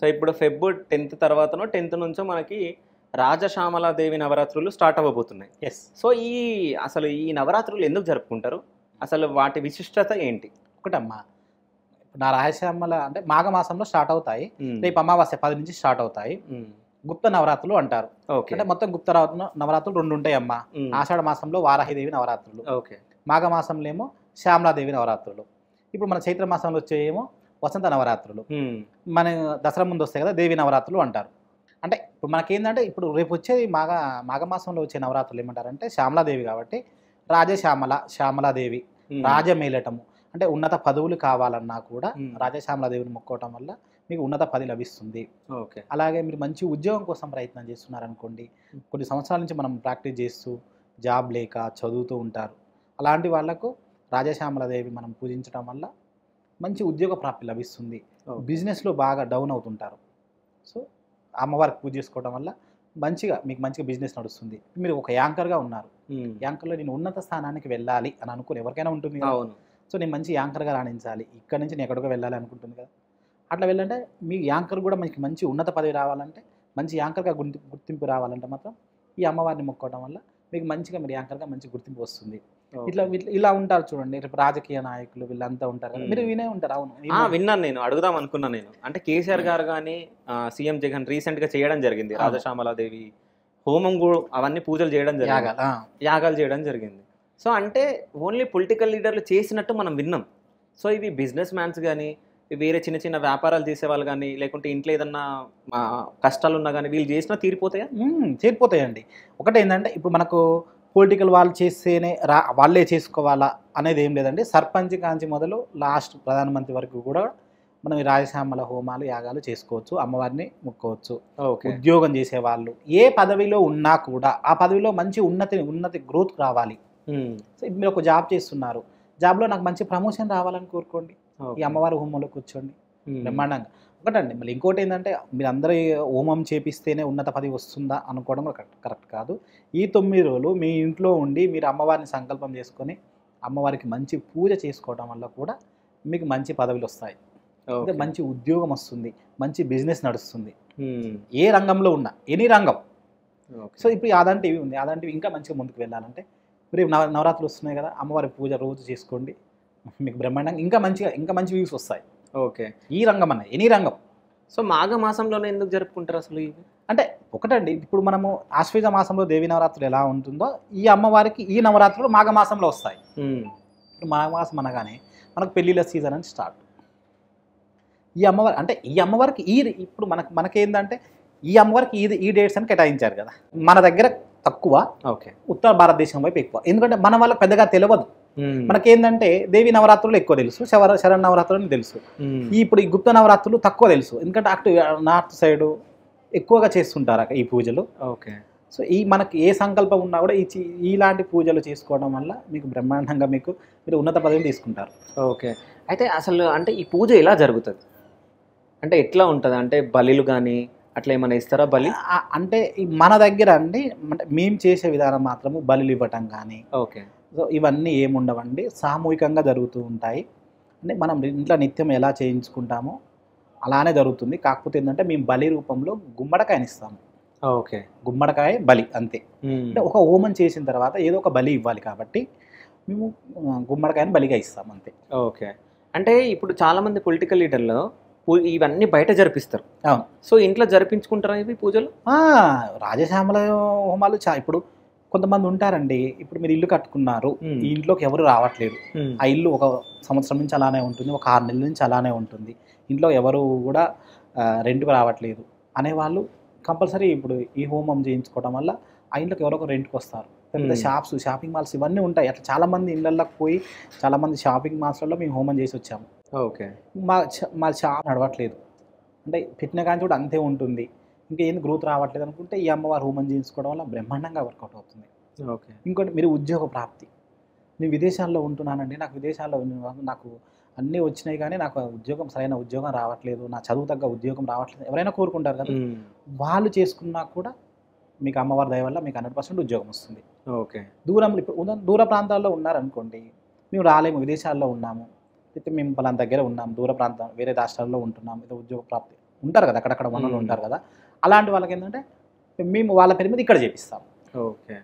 So ఇప్పుడు Feb 10th తర్వాతనో 10th నుంచో మనకి రాజశ్యామలాదేవి నవరాత్రులు స్టార్ట్ అవ్వబోతున్నాయి. ఎస్. సో అసలు ఈ నవరాత్రులు ఎందుకు జరుపుకుంటారు? అసలు వాటి విశిష్టత ఏంటి? ఒకటమ్మా, నా రాయశ్యామల అంటే మాఘమాసంలో స్టార్ట్ అవుతాయి. మ్మ్. రేపు అమావాస్య 10 నుంచి స్టార్ట్ అవుతాయి. మ్మ్. గుప్త నవరాత్రులు అంటారు. ఓకే. అంటే మొత్తం గుప్త నవరాత్రులు 2 ఉంటాయి అమ్మా. మ్మ్. ఆషాఢ మాసంలో వారాహిదేవి నవరాత్రులు, ఓకే. మాఘమాసంలో ఏమో శ్యామలాదేవి నవరాత్రులు, ఇప్పుడు మన చైత్ర మాసంలో వచ్చేయేమో వసంత నవరాత్రులు, మ్మ్. మన దసరా ముందు వస్తాయి కదా దేవి నవరాత్రులు అంటారు. అంటే ఇప్పుడు మనకేంటంటే ఇప్పుడు రేపు వచ్చేది మాఘమాసంలో వచ్చే నవరాత్రులు ఏమంటారంటే శ్యామలాదేవి కాబట్టి శ్యామలాదేవి మ్మ్. రాజమేలటము అంటే ఉన్నత పదవులు కావాలన్నా కూడా మ్మ్. రాజశ్యామలాదేవిని మొక్కోవటం వల్ల మీకు ఉన్నత పదవి లభిస్తుంది. ఓకే. అలాగే మీరు మంచి ఉద్యోగం కోసం ప్రయత్నం చేస్తున్నారనుకోండి, కొన్ని సంవత్సరాల నుంచి మనం ప్రాక్టీస్ చేస్తూ జాబ్ లేక చదువుతూ ఉంటారు, అలాంటి వాళ్ళకు రాజశ్యామలాదేవి మనం పూజించడం వల్ల మంచి ఉద్యోగ ప్రాప్తి లభిస్తుంది. ఓకే. బిజినెస్లో బాగా డౌన్ అవుతుంటారు. సో అమ్మవారికి పూజ చేసుకోవడం వల్ల మీకు మంచిగా బిజినెస్ నడుస్తుంది. మీరు ఒక యాంకర్గా ఉన్నారు, మ్మ్. యాంకర్లో నేను ఉన్నత స్థానానికి వెళ్ళాలి అని అనుకుని ఎవరికైనా ఉంటుంది కదా. అవును. సో నేను మంచి యాంకర్గా రాణించాలి, ఇక్కడ నుంచి నేను ఎక్కడికో వెళ్ళాలి అనుకుంటుంది కదా. అట్లా వెళ్ళంటే మీ యాంకర్ కూడా మనకి మంచి ఉన్నత పదవి రావాలంటే, మంచి యాంకర్గా గుర్తింపు రావాలంటే మాత్రం ఈ అమ్మవారిని మొక్కోవడం వల్ల మీకు మంచిగా మీరు యాంకర్గా మంచి గుర్తింపు వస్తుంది. ఇలా ఉంటారు చూడండి, రేపు రాజకీయ నాయకులు వీళ్ళంతా ఉంటారు కదా, మీరు వినే ఉంటారు. అవును, విన్నాను. నేను అడుగుదాం అనుకున్నాను. నేను అంటే కేసీఆర్ గారు కానీ సీఎం జగన్ రీసెంట్ గా చేయడం జరిగింది. రాజశ్యామలాదేవి హోమం కూడా అవన్నీ పూజలు చేయడం జరిగింది, యాగాలు చేయడం జరిగింది. సో అంటే ఓన్లీ పొలిటికల్ లీడర్లు చేసినట్టు మనం విన్నాం. సో ఇవి బిజినెస్ మ్యాన్స్ కానీ, వేరే చిన్న చిన్న వ్యాపారాలు చేసేవాళ్ళు కానీ, లేకుంటే ఇంట్లో ఏదన్నా కష్టాలు ఉన్నా కానీ వీళ్ళు చేసినా తీరిపోతాయా? తీరిపోతాయండి. ఒకటి ఏంటంటే ఇప్పుడు మనకు పొలిటికల్ వాళ్ళు చేస్తేనే వాళ్ళే చేసుకోవాలా అనేది ఏం లేదండి. సర్పంచ్ కాంచి మొదలు లాస్ట్ ప్రధానమంత్రి వరకు కూడా మనం ఈ రాజశ్యామల హోమాలు యాగాలు చేసుకోవచ్చు, అమ్మవారిని మొక్కోవచ్చు. ఉద్యోగం చేసేవాళ్ళు ఏ పదవిలో ఉన్నా కూడా ఆ పదవిలో మంచి ఉన్నతి గ్రోత్ రావాలి. సో మీరు ఒక జాబ్ చేస్తున్నారు, జాబ్లో నాకు మంచి ప్రమోషన్ రావాలని కోరుకోండి, ఈ అమ్మవారి హోమంలో కూర్చోండి బ్రహ్మాండంగా. ఒకటండి, మళ్ళీ ఇంకోటి ఏంటంటే మీరు అందరూ హోమం చేపిస్తేనే ఉన్నత పదవి వస్తుందా అనుకోవడం కరెక్ట్ కాదు. ఈ 9 రోజులు మీ ఇంట్లో ఉండి మీరు అమ్మవారిని సంకల్పం చేసుకొని అమ్మవారికి మంచి పూజ చేసుకోవడం వల్ల కూడా మీకు మంచి పదవులు వస్తాయి, మంచి ఉద్యోగం వస్తుంది, మంచి బిజినెస్ నడుస్తుంది. ఏ రంగంలో ఉన్నా, ఎనీ రంగం. సో ఇప్పుడు యాదాన్ టీవీ ఉంది, యాదాన్ టీవీ ఇంకా మంచిగా ముందుకు వెళ్ళాలంటే మీరు నవరాత్రులు వస్తున్నాయి కదా, అమ్మవారి పూజ రోజు చేసుకోండి, మీకు బ్రహ్మాండంగా ఇంకా మంచి వ్యూస్ వస్తాయి. ఓకే. ఈ రంగం అన్న ఎనీ రంగం. సో మాఘమాసంలోనే ఎందుకు జరుపుకుంటారు అసలు ఇవి? అంటే ఒకటండి, ఇప్పుడు మనము ఆశ్వేజ మాసంలో దేవి నవరాత్రులు ఎలా ఉంటుందో ఈ అమ్మవారికి ఈ నవరాత్రులు మాఘమాసంలో వస్తాయి. మాఘమాసం అనగానే మనకు పెళ్ళిళ్ళ సీజన్ అని స్టార్ట్. ఈ అమ్మవారికి ఇప్పుడు మనకేందంటే ఈ అమ్మవారికి ఈ డేట్స్ అని కేటాయించారు కదా. మన దగ్గర తక్కువ, ఓకే, ఉత్తర భారతదేశం వైపు ఎక్కువ. ఎందుకంటే మన వాళ్ళకి పెద్దగా తెలియదు. మనకేందంటే దేవి నవరాత్రులు ఎక్కువ తెలుసు, శరణ నవరాత్రులు తెలుసు. ఇప్పుడు ఈ గుప్త నవరాత్రులు తక్కువ తెలుసు, ఎందుకంటే అటు నార్త్ సైడ్ ఎక్కువగా చేస్తుంటారు ఈ పూజలు. ఓకే. సో మనకి ఏ సంకల్పం ఉన్నా కూడా ఇలాంటి పూజలు చేసుకోవడం వల్ల మీకు బ్రహ్మాండంగా మీరు ఉన్నత పదవిని తీసుకుంటారు. ఓకే. అయితే అసలు అంటే ఈ పూజ ఎలా జరుగుతుంది? అంటే ఎట్లా ఉంటుంది? అంటే బలిలు కానీ అట్లా ఏమైనా ఇస్తారా? బలి అంటే మన దగ్గర అండి, అంటే మేము చేసే విధానం మాత్రము బలిలు ఇవ్వటం కానీ, ఓకే, సో ఇవన్నీ ఏముండవండి, సామూహికంగా జరుగుతూ ఉంటాయి. అంటే మనం ఇంట్లో నిత్యం ఎలా చేయించుకుంటామో అలానే జరుగుతుంది. కాకపోతే ఏంటంటే మేము బలి రూపంలో గుమ్మడికాయని ఇస్తాము. ఓకే, గుమ్మడికాయ బలి అంతే. అంటే ఒక హోమం చేసిన తర్వాత ఏదో ఒక బలి ఇవ్వాలి కాబట్టి మేము గుమ్మడికాయని బలిగా ఇస్తాం అంతే. ఓకే. అంటే ఇప్పుడు చాలామంది పొలిటికల్ లీడర్లు ఇవన్నీ బయట జరిపిస్తారు. అవును. సో ఇంట్లో జరిపించుకుంటారా ఇవి పూజలు? రాజశ్యామల హోమాలు ఇప్పుడు కొంతమంది ఉంటారండి, ఇప్పుడు మీరు ఇల్లు కట్టుకున్నారు, ఈ ఇంట్లోకి ఎవరు రావట్లేదు, ఆ ఇల్లు ఒక సంవత్సరం నుంచి అలానే ఉంటుంది, ఒక 6 నెలల నుంచి అలానే ఉంటుంది, ఇంట్లో ఎవరు కూడా రెంట్కు రావట్లేదు అనేవాళ్ళు కంపల్సరీ ఇప్పుడు ఈ హోమం చేయించుకోవడం వల్ల ఆ ఇంట్లోకి ఎవరో రెంట్కి వస్తారు. పెద్ద షాప్స్, షాపింగ్ మాల్స్ ఇవన్నీ ఉంటాయి. అట్లా చాలామంది ఇళ్ళకి పోయి చాలామంది షాపింగ్ మాల్స్లలో మేము హోమం చేసి వచ్చాము. ఓకే. మా షాప్ నడవట్లేదు అంటే పెట్టిన కానీ కూడా అంతే ఉంటుంది, ఇంకా ఏంది గ్రోత్ రావట్లేదు అనుకుంటే ఈ అమ్మవారు హోమం చేయించుకోవడం వల్ల బ్రహ్మాండంగా వర్కౌట్ అవుతుంది. ఓకే. ఇంకోటి మీరు ఉద్యోగ ప్రాప్తి. నేను విదేశాల్లో ఉంటున్నానండి, నాకు విదేశాల్లో నాకు అన్నీ వచ్చినాయి కానీ నాకు సరైన ఉద్యోగం రావట్లేదు, నా చదువు తగ్గ ఉద్యోగం రావట్లేదు ఎవరైనా కోరుకుంటారు కదా, వాళ్ళు చేసుకున్నా కూడా మీకు అమ్మవారి దయ వల్ల మీకు 100% ఉద్యోగం వస్తుంది. ఓకే. ఇప్పుడు దూర ప్రాంతాల్లో ఉన్నారనుకోండి, మేము రాలేము, విదేశాల్లో ఉన్నాము, అయితే మేము పలానా దగ్గర ఉన్నాం, దూర ప్రాంతం వేరే రాష్ట్రాల్లో ఉంటున్నాం, ఇది ఉద్యోగ ప్రాప్తి ఉంటారు కదా, అక్కడక్కడ వనరులు ఉంటారు కదా, అలాంటి వాళ్ళకి ఏంటంటే మేము వాళ్ళ పేరు మీద ఇక్కడ చేపిస్తాం. ఓకే.